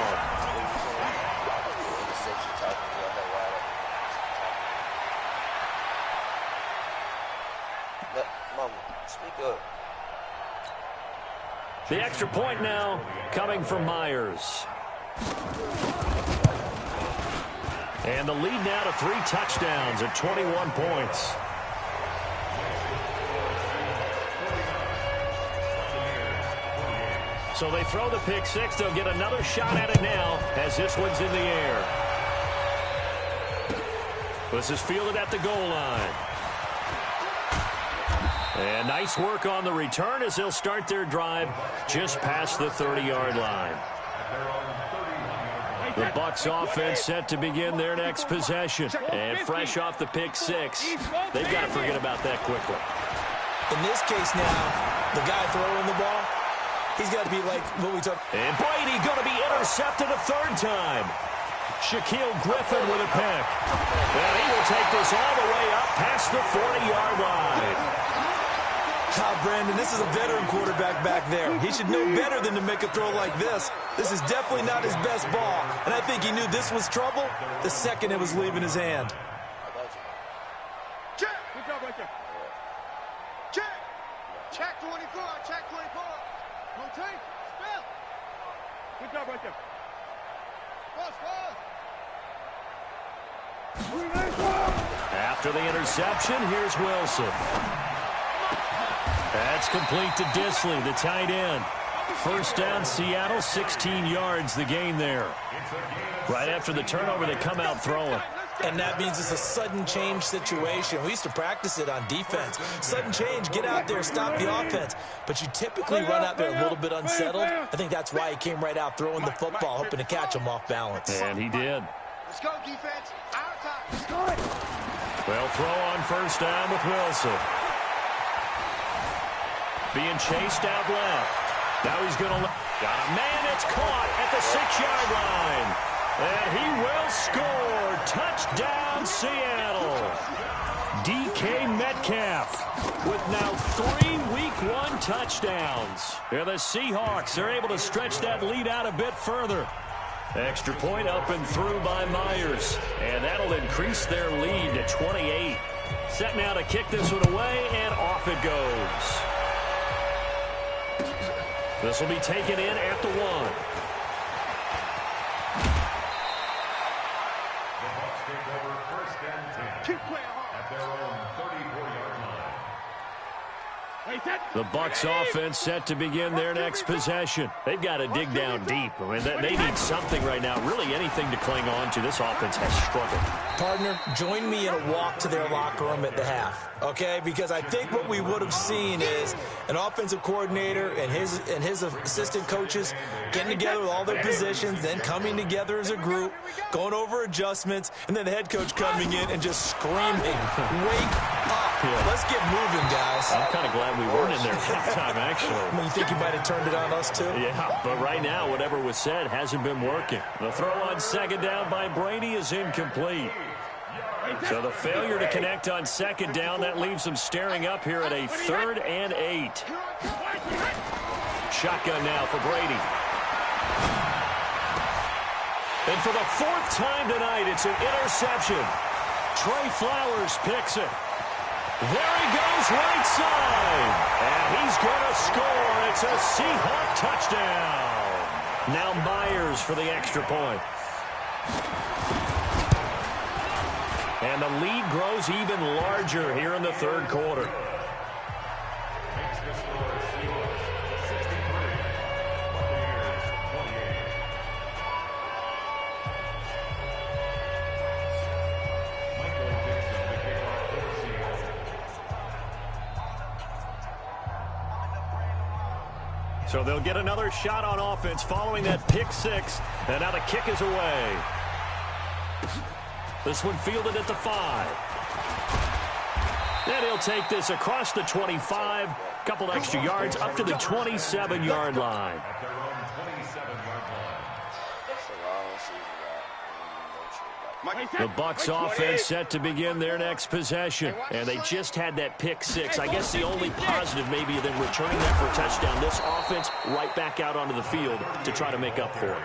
The extra point now coming from Myers. And the lead now to 3 touchdowns at 21 points. So they throw the pick 6. They'll get another shot at it now as this one's in the air. This is fielded at the goal line. And nice work on the return as they'll start their drive just past the 30-yard line. The Bucs offense set to begin their next possession. And fresh off the pick 6, they've got to forget about that quickly. In this case now, the guy throwing the ball, he's got to be like what we talked. And Brady going to be intercepted a 3rd time. Shaquille Griffin with a pick. And he will take this all the way up past the 40-yard line. Brandon, this is a veteran quarterback back there. He should know better than to make a throw like this. This is definitely not his best ball. And I think he knew this was trouble the second it was leaving his hand. Check. Good job right there. Check. Check 24. Check 24. Rotate. Spell. Good job right there. After the interception, here's Wilson. That's complete to Disley, the tight end. 1st down, Seattle, 16 yards, the gain there. Right after the turnover, they come out throwing. And that means it's a sudden change situation. We used to practice it on defense. Sudden change, get out there, stop the offense. But you typically run out there a little bit unsettled. I think that's why he came right out throwing the football, hoping to catch him off balance. And he did. Let's go, defense. Our time. Let's go. They'll throw on 1st down with Wilson. Being chased out left. Now he's going to... Got a man that's caught at the 6-yard line. And he will score. Touchdown, Seattle. DK Metcalf with now 3 Week 1 touchdowns. And the Seahawks are able to stretch that lead out a bit further. Extra point up and through by Myers. And that'll increase their lead to 28. Set now to kick this one away, and off it goes. This will be taken in at the 1. The Bucs take over 1st and 10 Keep playing hard. at their own 34-yard line. The Bucs offense set to begin their next possession. They've got to dig down deep. I mean, they need something right now, really anything to cling on to. This offense has struggled. Partner, join me in a walk to their locker room at the half, okay? Because I think what we would have seen is an offensive coordinator and his assistant coaches getting together with all their positions, then coming together as a group, going over adjustments, and then the head coach coming in and just screaming, "Wake up. Yeah. Let's get moving, guys." I'm kind of glad we weren't in there halftime, actually. I mean, you think you might have turned it on us, too? Yeah, but right now, whatever was said hasn't been working. The throw on second down by Brady is incomplete. So the failure to connect on second down, that leaves them staring up here at a 3rd and 8. Shotgun now for Brady. And for the 4th time tonight, it's an interception. Trey Flowers picks it. There he goes, right side. And he's going to score. It's a Seahawk touchdown. Now Myers for the extra point. And the lead grows even larger here in the 3rd quarter. So they'll get another shot on offense following that pick 6. And now the kick is away. This one fielded at the 5. Then he'll take this across the 25. Couple extra yards up to the 27-yard line. The Bucs offense set to begin their next possession. And they just had that pick 6. I guess the only positive maybe of them returning that for a touchdown. This offense right back out onto the field to try to make up for it.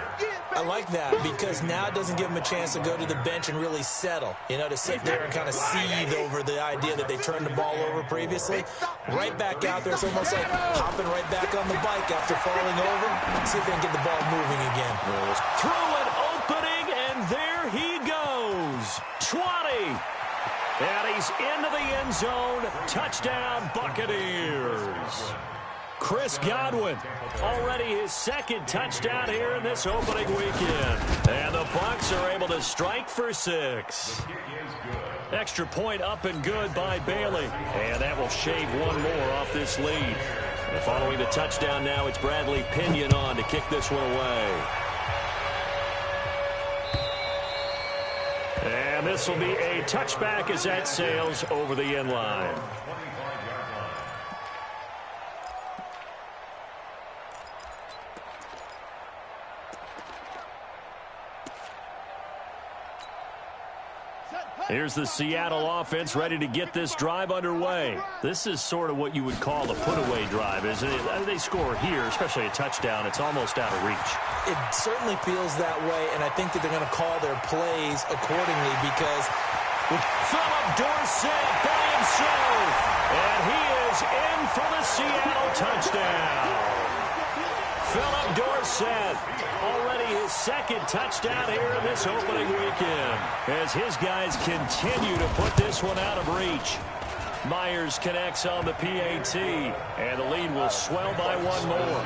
I like that because now it doesn't give them a chance to go to the bench and really settle, to sit there and kind of seethe over the idea that they turned the ball over previously. Right back out there, it's almost like hopping right back on the bike after falling over. See if they can get the ball moving again. Through an opening, and there he goes. 20. And he's into the end zone. Touchdown, Buccaneers. Chris Godwin, already his 2nd touchdown here in this opening weekend. And the Bucs are able to strike for 6. Extra point up and good by Bailey. And that will shave one more off this lead. And following the touchdown now, it's Bradley Pinion on to kick this one away. And this will be a touchback as that sails over the end line. Here's the Seattle offense ready to get this drive underway. This is sort of what you would call a put-away drive, isn't it? They score here, especially a touchdown. It's almost out of reach. It certainly feels that way, and I think that they're going to call their plays accordingly because Philip Dorsett by himself, and he is in for the Seattle touchdown. Philip Dorsett, already his 2nd touchdown here in this opening weekend, as his guys continue to put this one out of reach. Myers connects on the PAT, and the lead will swell by one more.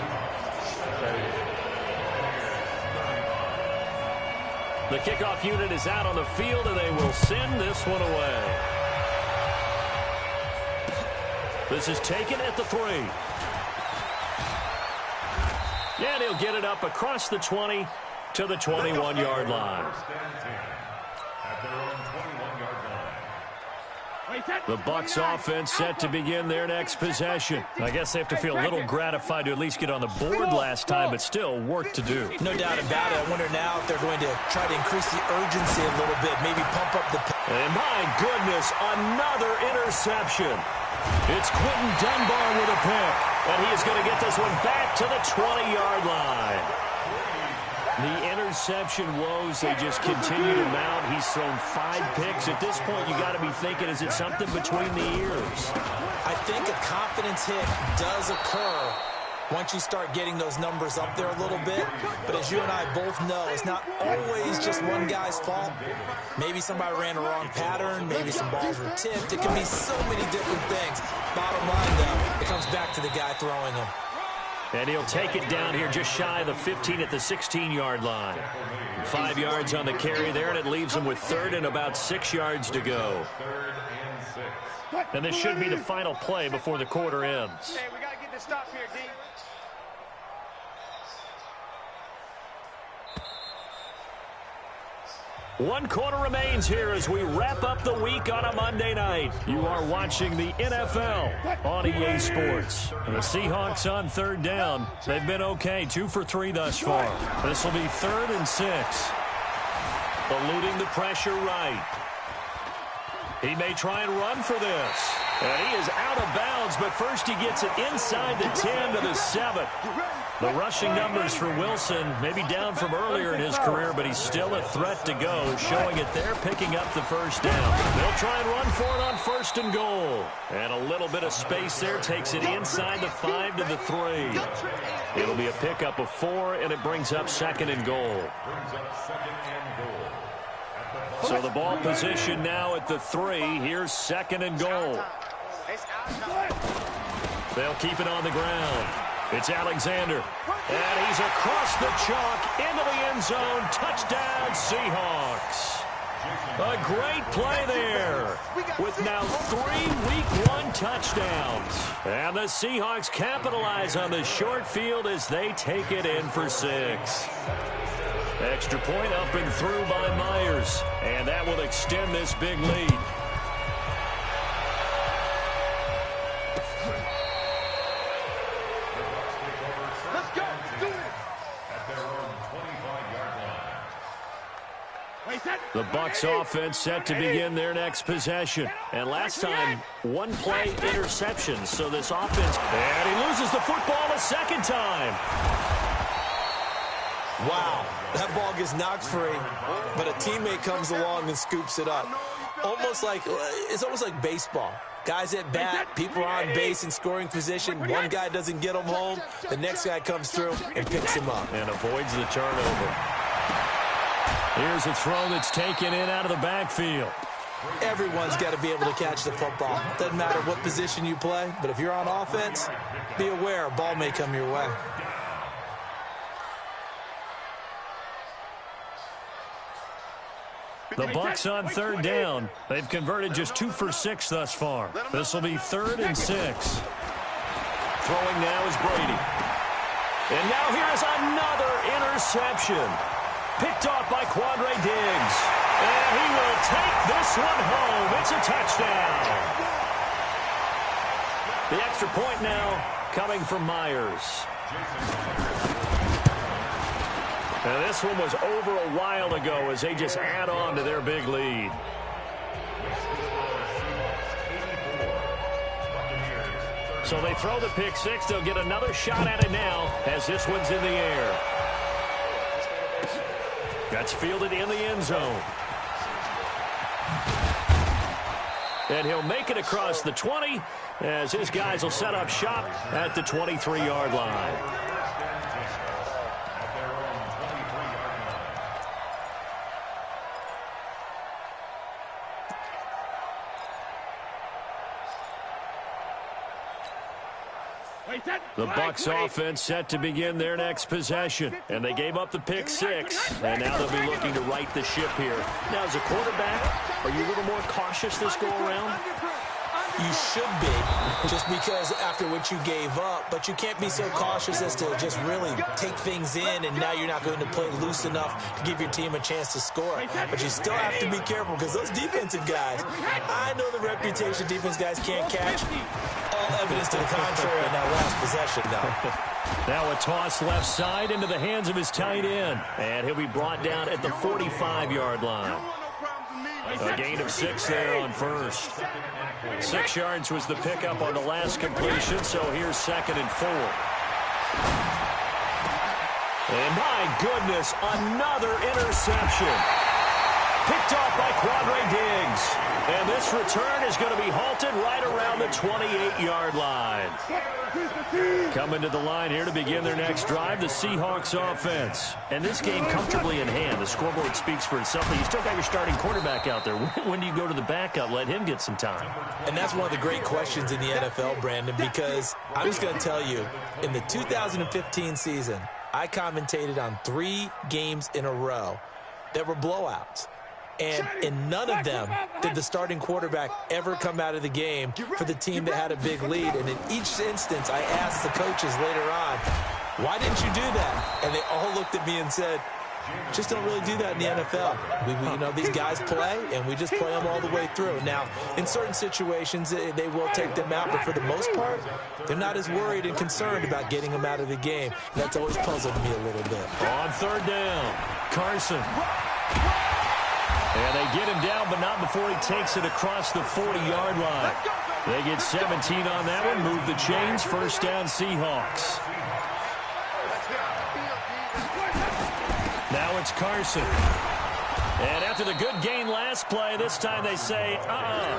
The kickoff unit is out on the field, and they will send this one away. This is taken at the 3. And he'll get it up across the 20 to the 21-yard line. The Bucs offense set to begin their next possession. I guess they have to feel a little gratified to at least get on the board last time, but still work to do. No doubt about it. I wonder now if they're going to try to increase the urgency a little bit, maybe pump up the... And my goodness, another interception. It's Quentin Dunbar with a pick, and he is going to get this one back to the 20-yard line. The interception woes, they just continue to mount. He's thrown 5 picks. At this point, you got to be thinking, is it something between the ears? I think a confidence hit does occur, once you start getting those numbers up there a little bit. But as you and I both know, it's not always just one guy's fault. Maybe somebody ran a wrong pattern. Maybe some balls were tipped. It can be so many different things. Bottom line, though, it comes back to the guy throwing them. And he'll take it down here just shy of the 15 at the 16-yard line. 5 yards on the carry there, and it leaves him with third and about 6 yards to go. And this should be the final play before the quarter ends. Hey, we got to get this stop here, D. One quarter remains here as we wrap up the week on a Monday night. You are watching the NFL on EA Sports. And the Seahawks on third down. They've been okay, 2 for 3 thus far. This will be 3rd and 6. Eluding the pressure right. He may try and run for this. And he is out of bounds, but first he gets it inside the 10 to the 7. The rushing numbers for Wilson may be down from earlier in his career, but he's still a threat to go, showing it there, picking up the first down. They'll try and run for it on 1st and goal. And a little bit of space there takes it inside the 5 to the 3. It'll be a pickup of 4, and it brings up 2nd and goal. So the ball position now at the 3. Here's 2nd and goal. They'll keep it on the ground. It's Alexander. And he's across the chalk into the end zone. Touchdown, Seahawks. A great play there with now 3 Week 1 touchdowns. And the Seahawks capitalize on the short field as they take it in for 6. Extra point up and through by Myers. And that will extend this big lead. The Bucs offense set to begin their next possession. And last time, 1-play interception. So this offense, and he loses the football a 2nd time. Wow, that ball gets knocked free, but a teammate comes along and scoops it up. It's almost like baseball. Guys at bat, people are on base in scoring position. One guy doesn't get them home. The next guy comes through and picks him up. And avoids the turnover. Here's a throw that's taken in out of the backfield. Everyone's got to be able to catch the football. Doesn't matter what position you play, but if you're on offense, be aware a ball may come your way. The Bucs on 3rd down. They've converted just 2 for 6 thus far. This will be 3rd and 6. Throwing now is Brady. And now here's another interception. Picked off by Quandre Diggs. And he will take this one home. It's a touchdown. The extra point now coming from Myers. And this one was over a while ago as they just add on to their big lead. So they throw the pick 6. They'll get another shot at it now as this one's in the air. That's fielded in the end zone. And he'll make it across the 20 as his guys will set up shop at the 23-yard line. The Bucs offense set to begin their next possession. And they gave up the pick 6. And now they'll be looking to right the ship here. Now, as a quarterback, are you a little more cautious this go-around? You should be, just because after what you gave up. But you can't be so cautious as to just really take things in, and now you're not going to play loose enough to give your team a chance to score. But you still have to be careful because those defensive guys, I know the reputation defense guys can't catch. All evidence to the contrary in that last possession, though. Now a toss left side into the hands of his tight end. And he'll be brought down at the 45-yard line. A gain of 6 there on first. 6 yards was the pickup on the last completion, so here's 2nd and 4. And my goodness, another interception. Picked off by Quandre Diggs. And this return is going to be halted right around the 28-yard line. Coming to the line here to begin their next drive, the Seahawks offense. And this game comfortably in hand. The scoreboard speaks for itself. But you still got your starting quarterback out there. When do you go to the backup? Let him get some time. And that's one of the great questions in the NFL, Brandon, because I'm just going to tell you, in the 2015 season, I commentated on 3 games in a row that were blowouts. And in none of them did the starting quarterback ever come out of the game for the team that had a big lead. And in each instance, I asked the coaches later on, why didn't you do that? And they all looked at me and said, just don't really do that in the NFL. You know, these guys play, and we just play them all the way through. Now, in certain situations, they will take them out, but for the most part, they're not as worried and concerned about getting them out of the game. That's always puzzled me a little bit. On third down, Carson. And they get him down, but not before he takes it across the 40-yard line. They get 17 on that one, move the chains, first down Seahawks. Now it's Carson. And after the good gain last play, this time they say,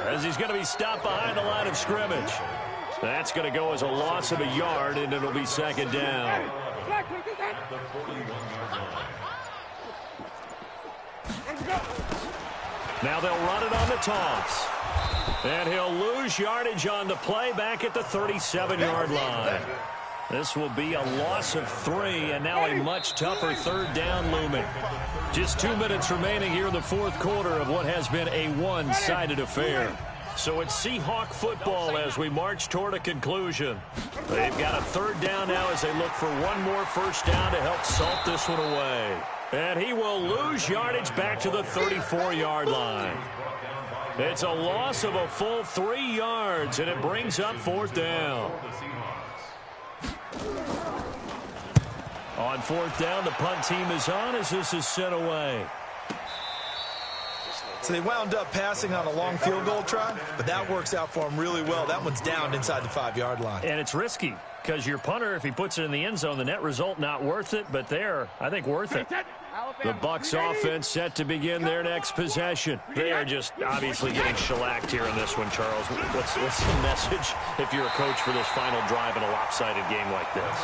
as he's going to be stopped behind the line of scrimmage. That's going to go as a loss of a yard, and it'll be second down. Now they'll run it on the toss. And he'll lose yardage on the play back at the 37-yard line. This will be a loss of 3, and now a much tougher third down looming. Just 2 minutes remaining here in the fourth quarter of what has been a one-sided affair. So it's Seahawk football as we march toward a conclusion. They've got a third down now as they look for one more first down to help salt this one away. And he will lose yardage back to the 34-yard line. It's a loss of a full 3 yards, and it brings up fourth down. On fourth down, the punt team is on as this is sent away. So they wound up passing on a long field goal try, but that works out for them really well. That one's down inside the 5-yard line. And it's risky because your punter, if he puts it in the end zone, the net result not worth it, but there, I think worth it. The Bucs offense set to begin their next possession. They are just obviously getting shellacked here in this one, Charles. What's the message if you're a coach for this final drive in a lopsided game like this?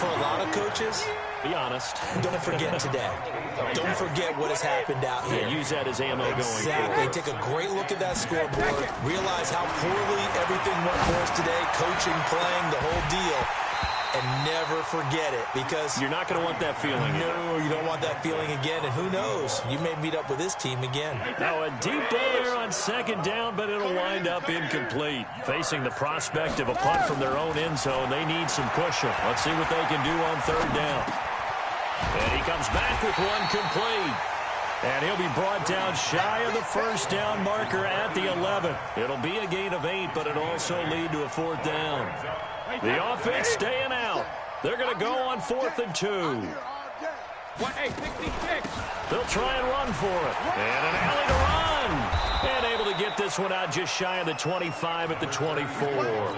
For a lot of coaches, be honest. Don't forget today. Don't forget what has happened out here. Yeah, use that as ammo going forward. Exactly. Take a great look at that scoreboard. Realize how poorly everything went for us today. Coaching, playing, the whole deal. And never forget it, because you're not going to want that feeling. No, you don't want that feeling again. And who knows? You may meet up with this team again. Now a deep ball there on second down, but it'll wind up incomplete. Facing the prospect of a punt from their own end zone, they need some cushion. Let's see what they can do on third down. And he comes back with one complete. And he'll be brought down shy of the first down marker at the 11. It'll be a gain of 8, but it'll also lead to a fourth down. The offense staying out. They're going to go on 4th and 2. They'll try and run for it. And an alley to run. And able to get this one out just shy of the 25 at the 24.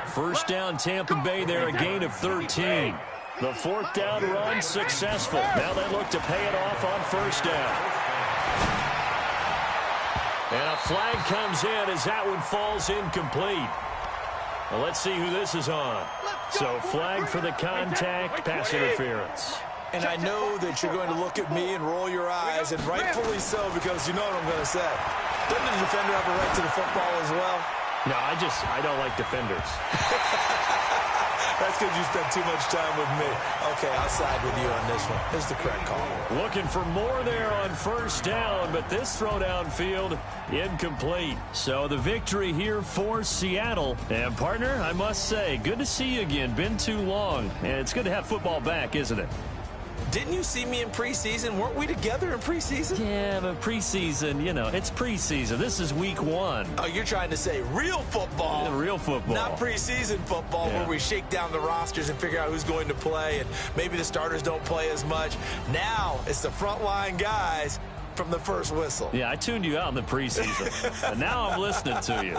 First down Tampa Bay there, a gain of 13. The fourth down run successful. Now they look to pay it off on first down. And a flag comes in as that one falls incomplete. Well, let's see who this is on. So flag for the contact, pass interference. And I know that you're going to look at me and roll your eyes, and rightfully so, because you know what I'm going to say. Doesn't the defender have a right to the football as well? No, I don't like defenders. That's because you spent too much time with me. Okay, I'll side with you on this one. This is the correct call. Looking for more there on first down, but this throw downfield incomplete. So the victory here for Seattle. And partner, I must say, good to see you again. Been too long. And it's good to have football back, isn't it? Didn't you see me in preseason? Weren't we together in preseason? Yeah, but preseason, you know, it's preseason. This is week 1. Oh, you're trying to say real football. Yeah, real football. Not preseason football, where we shake down the rosters and figure out who's going to play, and maybe the starters don't play as much. Now it's the frontline guys from the first whistle. Yeah, I tuned you out in the preseason, and now I'm listening to you.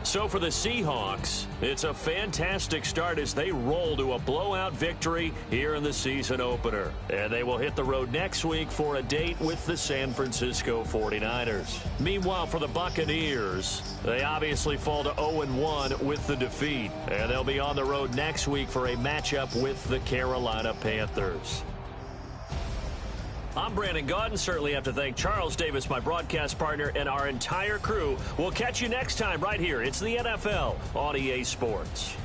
So for the Seahawks, it's a fantastic start as they roll to a blowout victory here in the season opener. And they will hit the road next week for a date with the San Francisco 49ers. Meanwhile, for the Buccaneers, they obviously fall to 0-1 with the defeat. And they'll be on the road next week for a matchup with the Carolina Panthers. I'm Brandon Gaudin. Certainly have to thank Charles Davis, my broadcast partner, and our entire crew. We'll catch you next time right here. It's the NFL on EA Sports.